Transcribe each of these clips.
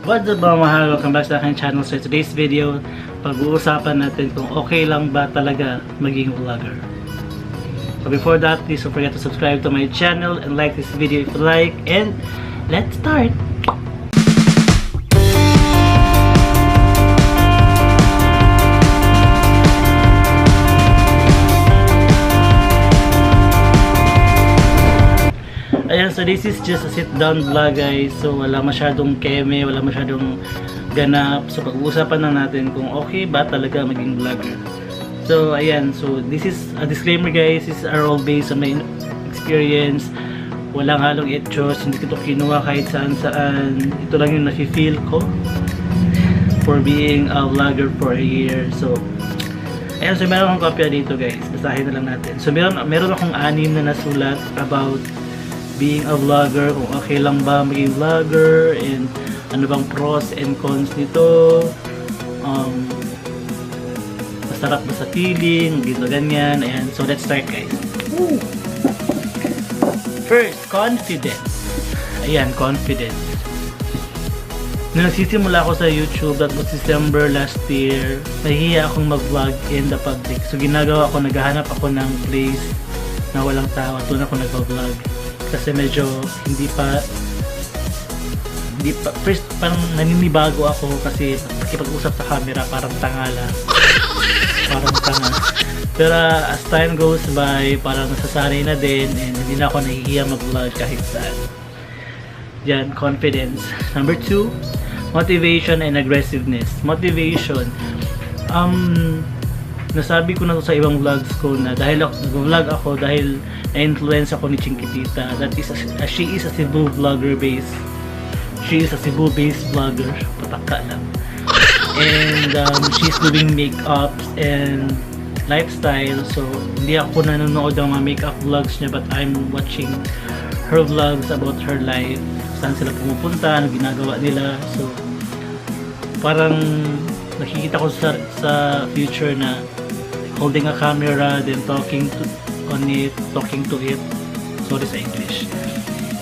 What's up mga mahal? Welcome back sa aking channel. So today's video, pag-uusapan natin kung okay lang ba talaga maging vlogger. So before that, please don't forget to subscribe to my channel and like this video if you like. And let's start! Ayan, so this is just a sit-down vlog guys. So wala masyadong keme, wala masyadong ganap. So pag-uusapan na natin kung okay ba talaga maging vlogger. So ayan, so this is a disclaimer guys. This is all based on my experience. Walang halong etchos, hindi ko ito kinuha kahit saan-saan. Ito lang yung nafe-feel ko for being a vlogger for a year. So ayan, so meron akong kopya dito guys. Basahin na lang natin. So meron akong 6 na nasulat about being a vlogger, kung okay lang ba maging vlogger, and ano bang pros and cons nito, masarap ba sa feeling, gito ganyan. Ayan, so let's start guys. First, confidence. Ayan, confidence. Nung nagsisimula ako sa YouTube, that was December last year, nahihiya akong mag-vlog in the public. So ginagawa ko, naghahanap ako ng place na walang tao, doon ako nag-vlog. Kasi medyo hindi pa first parang naninibago ako kasi pakipag-usap sa camera parang tanga. Pero as time goes by, parang nasasanay na din and hindi na ako nahihiya mag-vlog kahit saan. Yan, confidence. Number 2, motivation and aggressiveness. Motivation, nasabi ko na to sa ibang vlogs ko na dahil nag-vlog ako dahil na-influence ako ni Chinkitita. That is she is a Cebu vlogger based. She is a Cebu based vlogger. Pataka lang. And she's doing makeups and lifestyle. So hindi ako nanonood ng mga makeup vlogs niya, but I'm watching her vlogs about her life. Saan sila pumupunta, ano ginagawa nila. So parang nakikita ko sa future na holding a camera, then talking to it, sorry sa English,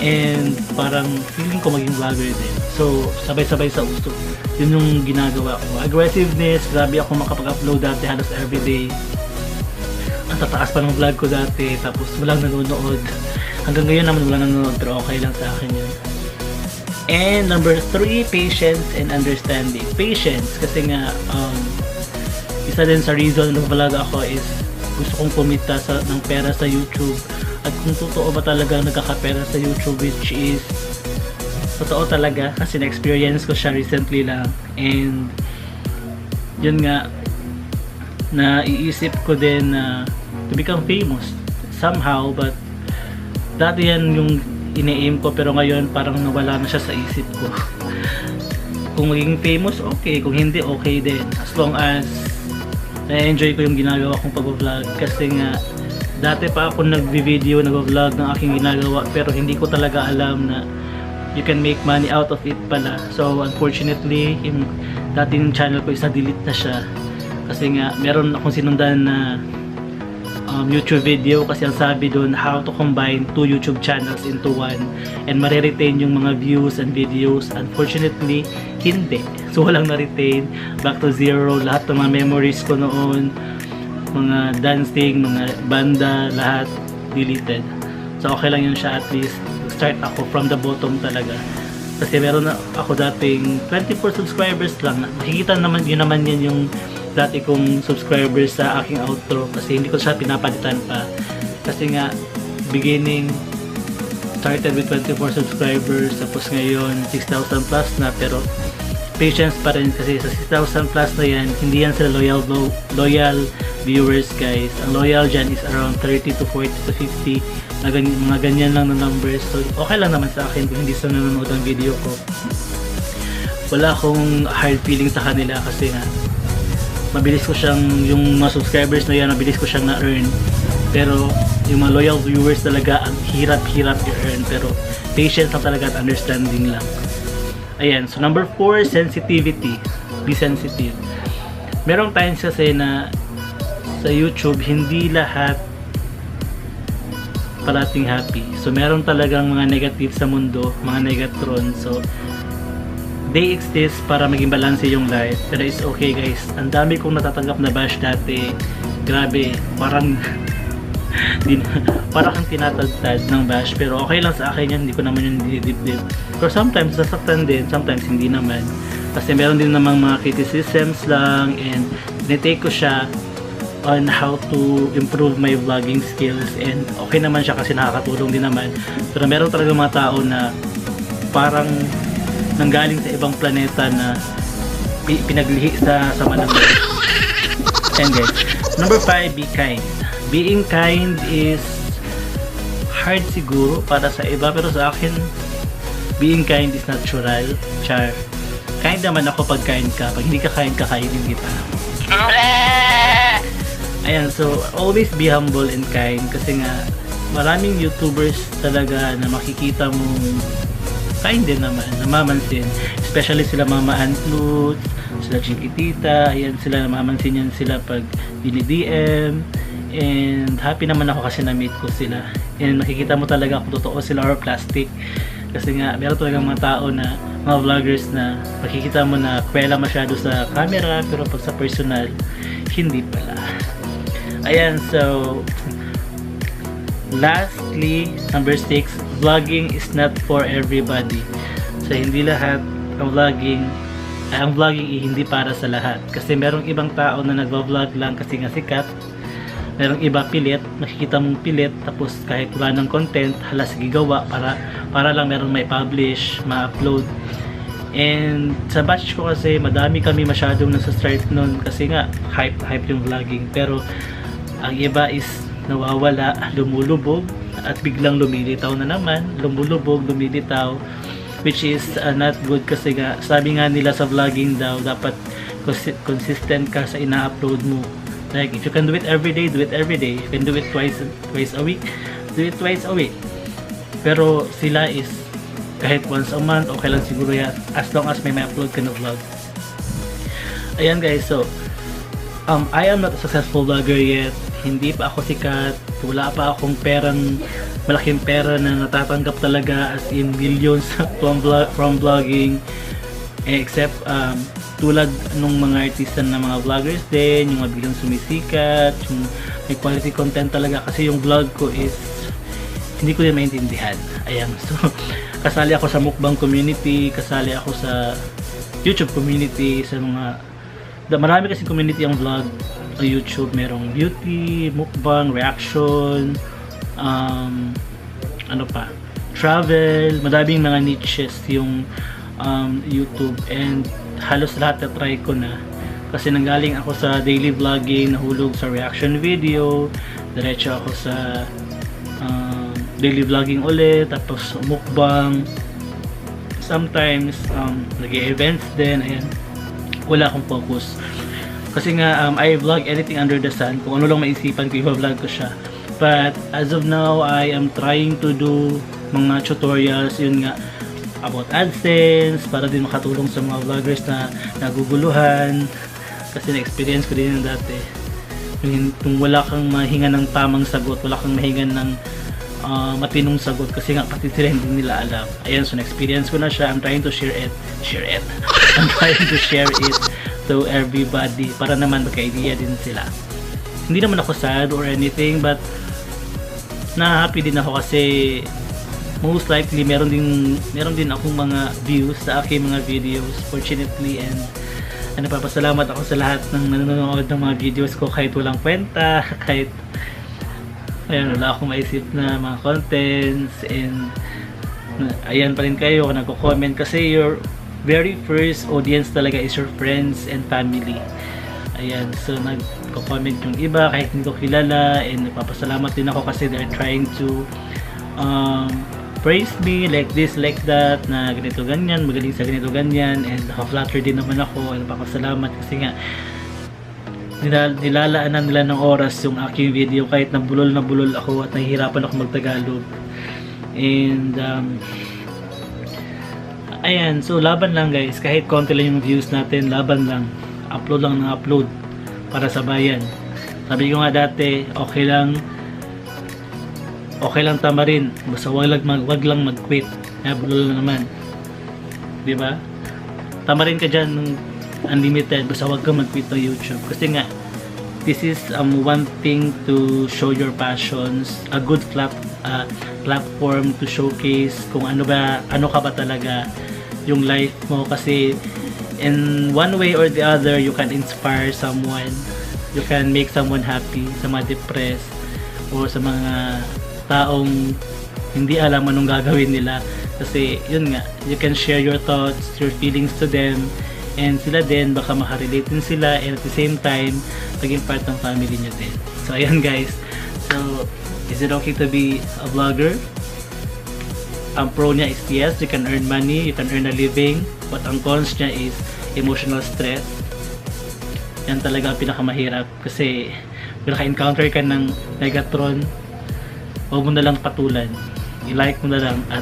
and parang feeling ko maging vlogger din. So sabay-sabay sa uso, yun yung ginagawa ko. Aggressiveness, grabe ako makapag-upload dati halos everyday. Ang tataas pa ng vlog ko dati, tapos walang nanonood. Hanggang ngayon naman walang nanonood, pero okay lang sa akin yun. And number 3, patience and understanding. Patience, kasi nga isa din sa reason ng vlog ako is gusto kong kumita ng pera sa YouTube. At kung totoo ba talaga nagkakapera sa YouTube, which is totoo talaga kasi na-experience ko siya recently lang. And yun nga, naiisip ko din na to become famous somehow, but dati yan yung ine-aim ko, pero ngayon parang nawala na siya sa isip ko. Kung maging famous, okay. Kung hindi, okay din. As long as na-enjoy ko yung ginagawa kong pag-vlog. Kasi nga, dati pa ako nag-video, nag-vlog ng aking ginagawa, pero hindi ko talaga alam na you can make money out of it pala. So unfortunately, yung dating channel ko isa delete na siya. Kasi nga, meron akong sinundan na YouTube video, kasi ang sabi doon, how to combine 2 YouTube channels into 1 and mariretain yung mga views and videos. Unfortunately, hindi. So walang na-retain, back to zero. Lahat ng mga memories ko noon, mga dancing, mga banda, lahat deleted. So okay lang yun siya, at least start ako from the bottom talaga. Kasi meron na ako dating 24 subscribers lang. Makikita naman yun yung dati kong subscribers sa aking outro, kasi hindi ko siya pinapalitan pa. Kasi nga, beginning started with 24 subscribers, tapos ngayon 6,000 plus na, pero patience pa rin kasi sa 6,000 plus na yan, hindi yan sila loyal viewers guys. Ang loyal dyan is around 30 to 40 to 50 na mga ganyan lang na numbers. So okay lang naman sa akin kung hindi sila nanonood ang video ko. Wala akong hard feeling sa kanila kasi nga mabilis ko siyang, yung mga subscribers na yan, mabilis ko siyang na-earn. Pero yung mga loyal viewers talaga, ang hirap-hirap i-earn. Pero patience lang talaga at understanding lang. Ayan, so number 4, sensitivity. Be sensitive. Merong times kasi na sa YouTube, hindi lahat parating happy. So meron talagang mga negative sa mundo, mga negatron. So they exist para maging balance yung life. Pero it's okay guys. Ang dami kong natatanggap na bash dati. Grabe, parang parang kang tinatagtad ng bash. Pero okay lang sa akin yan, hindi ko naman yung dinidibdib. Pero sometimes nasaktan din, sometimes hindi naman. Kasi meron din namang mga criticisms lang, and tinitake ko siya on how to improve my vlogging skills, and okay naman siya kasi nakakatulong din naman. Pero meron talaga mga tao na parang nanggaling sa ibang planeta na pinaglihi sa sama ng Diyos. And then, number 5, be kind. Being kind is hard siguro para sa iba, pero sa akin, being kind is natural. Char. Kind naman ako pag kind ka. Pag hindi ka kind, kakainin kita. Ayan, so always be humble and kind, kasi nga maraming YouTubers talaga na makikita mong kind din naman, namamansin. Especially sila Mama Antlut, sila Chiquitita, ayan sila, namamansin yan sila pag dini-DM. And happy naman ako kasi na-meet ko sila. And makikita mo talaga kung totoo sila or plastic. Kasi nga, meron talaga mga tao na, mga vloggers na makikita mo na kwela masyado sa camera, pero pag sa personal, hindi pala. Ayan, so lastly, number 6, vlogging is not for everybody. So hindi lahat ang vlogging hindi para sa lahat. Kasi merong ibang tao na nagvo-vlog lang kasi nga sikat. Merong iba pilit, nakikita mong pilit, tapos kahit wala ng content, hala sige gawa para lang merong may publish, ma-upload. And sa batch ko kasi, madami kami masyadong nasa-start nun kasi nga hype yung vlogging. Pero ang iba is nawawala, lumulubog, at biglang lumilitaw na naman, lumulubog, lumilitaw, which is not good kasi nga, sabi nga nila sa vlogging daw, dapat consistent ka sa ina-upload mo. Like, if you can do it every day, do it every day. If you can do it twice a week, do it twice a week. Pero sila is, kahit once a month, okay lang siguro yan, as long as may upload ka na vlog. Ayan guys, so, I am not a successful vlogger yet. Hindi pa ako sikat, wala pa akong malaking pera na natatanggap talaga as in millions from vlogging, except tulad nung mga artista na mga vloggers din, yung mabiling sumisikat, yung may quality content talaga, kasi yung vlog ko is hindi ko din maintindihan. Ayan, so kasali ako sa mukbang community, kasali ako sa YouTube community, sa mga marami kasi community ang vlog sa YouTube. Merong beauty, mukbang, reaction, ano pa, travel, madaming mga niches yung YouTube, and halos lahat na try ko na kasi nanggaling ako sa daily vlogging, nahulog sa reaction video, diretso ako sa daily vlogging ulit, tapos mukbang, sometimes nag-e-events din. Ayan, wala akong focus kasi nga I vlog anything under the sun, kung ano lang maisipan ko, i-vlog ko siya. But as of now, I am trying to do mga tutorials, yun nga, about AdSense, para din makatulong sa mga vloggers na naguguluhan, kasi na-experience ko din yung dati. Kung wala kang mahinga ng tamang sagot, wala kang mahinga ng matinong sagot, kasi nga pati sila hindi nila alam. Ayan, so na-experience ko na siya. I'm trying to share it. I'm trying to share it to everybody para naman magka-idea din sila. Hindi naman ako sad or anything, but na-happy din ako kasi most likely meron din akong mga views sa aking mga videos, fortunately, and nagpapasalamat ako sa lahat ng nanonood ng mga videos ko, kahit walang kwenta, kahit ayan, wala akong maisip na mga contents, and ayan pa rin kayo nagko-comment, kasi your very first audience talaga is your friends and family. Ayan, so nagko-comment yung iba kahit hindi ko kilala, and nagpapasalamat din ako kasi they're trying to praise me like this, like that, na ganito ganyan, magaling sa ganito ganyan, and naka-flatter din naman ako, and nagpapasalamat kasi nga nilalaanan nila ng oras yung aking video kahit nabulol ako at nahihirapan ako magtagalog. And ayan, so laban lang guys, kahit konti lang yung views natin, laban lang, upload lang ng upload para sa bayan. Sabi ko nga dati, okay lang tamarin, basta wag lang mag-quit. Bulol na naman, di ba? tama rin ka dyan ng unlimited, basta huwag kang mag-quit ng YouTube. Kasi nga, this is one thing to show your passions, a good platform to showcase kung ano ka ba talaga yung life mo. Kasi in one way or the other, you can inspire someone, you can make someone happy, sa mga depressed or sa mga taong hindi alam anong gagawin nila. Kasi yun nga, you can share your thoughts, your feelings to them, and sila din baka makarelate din sila, and at the same time maging part ng family nyo din. So ayan guys, so is it okay to be a vlogger? Ang pro niya is yes, you can earn money, you can earn a living, but ang cons niya is emotional stress. Yan talaga ang pinakamahirap, kasi kung naka-encounter ka ng Megatron, huwag mo na lang patulan, i-like mo na lang at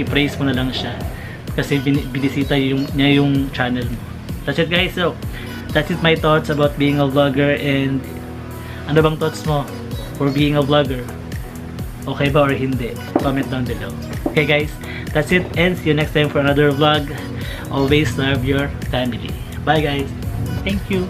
i-praise mo na lang siya, kasi binisita niya yung channel mo. That's it guys. So that's it, my thoughts about being a vlogger. And ano bang thoughts mo for being a vlogger? Okay ba or hindi? Comment down below. Okay guys, that's it, and see you next time for another vlog. Always love your family. Bye guys. Thank you.